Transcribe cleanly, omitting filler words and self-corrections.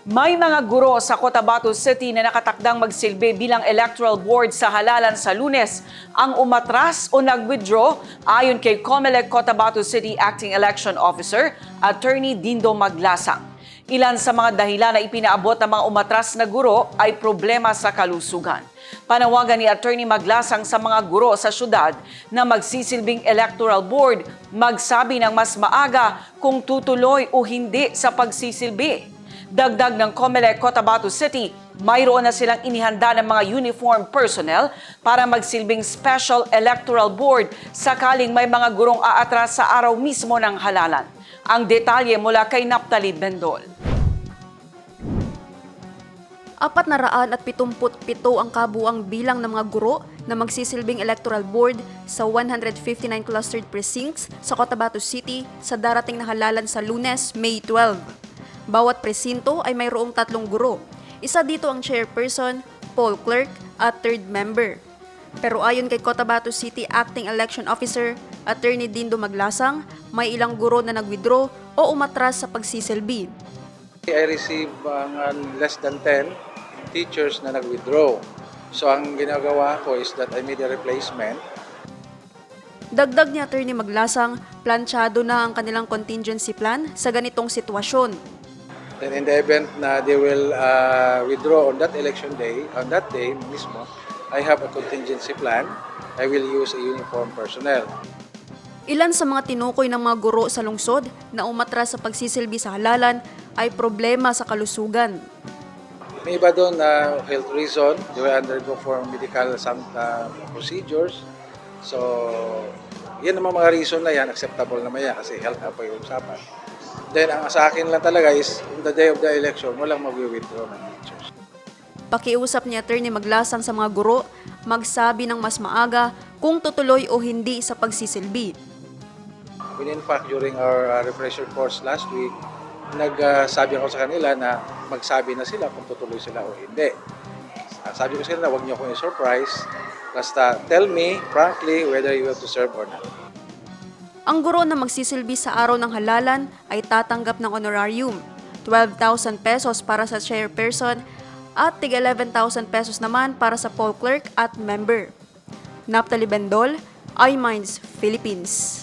May mga guro sa Cotabato City na nakatakdang magsilbi bilang electoral board sa halalan sa Lunes ang umatras o nag-withdraw ayon kay COMELEC Cotabato City Acting Election Officer, Attorney Dindo Maglasang. Ilan sa mga dahilan na ipinaabot ng mga umatras na guro ay problema sa kalusugan. Panawagan ni Attorney Maglasang sa mga guro sa syudad na magsisilbing electoral board magsabi ng mas maaga kung tutuloy o hindi sa pagsisilbi. Dagdag ng COMELEC Cotabato City, mayroon na silang inihanda ng mga uniformed personnel para magsilbing special electoral board sakaling may mga gurong aatras sa araw mismo ng halalan. Ang detalye mula kay Naphtali Bendol. 477 ang kabuang bilang ng mga guro na magsisilbing electoral board sa 159 clustered precincts sa Cotabato City sa darating na halalan sa Lunes, May 12. Bawat presinto ay mayroong 3 guro. Isa dito ang chairperson, poll clerk at third member. Pero ayon kay Cotabato City Acting Election Officer, Attorney Dindo Maglasang, may ilang guro na nag-withdraw o umatras sa pagsisilbi. I receive less than 10 teachers na nag-withdraw. So ang ginagawa ko is that I made a replacement. Dagdag ni Attorney Maglasang, planchado na ang kanilang contingency plan sa ganitong sitwasyon. Then in the event na they will withdraw on that election day, on that day mismo, I have a contingency plan. I will use a uniformed personnel. Ilan sa mga tinukoy ng mga guro sa lungsod na umatras sa pagsisilbi sa halalan ay problema sa kalusugan. May iba doon na health reason, they will undergo for medical procedures. So, yan naman mga reason na yan, acceptable naman yan kasi health na po yung usapan. Then, ang sa akin lang talaga is, on the day of the election, walang mag-withdraw ng teachers. Pakiusap ni Attorney Maglasang sa mga guro, magsabi ng mas maaga kung tutuloy o hindi sa pagsisilbi. In fact, during our refresher course last week, nagsabi ako sa kanila na magsabi na sila kung tutuloy sila o hindi. Sabi ko sa kanila, huwag niyo akong i-surprise. Basta tell me, frankly, whether you have to serve or not. Ang guro na magsisilbi sa araw ng halalan ay tatanggap ng honorarium, 12,000 pesos para sa chairperson at tig 11,000 pesos naman para sa poll clerk at member. Naphtali Bendol, iMinds Philippines.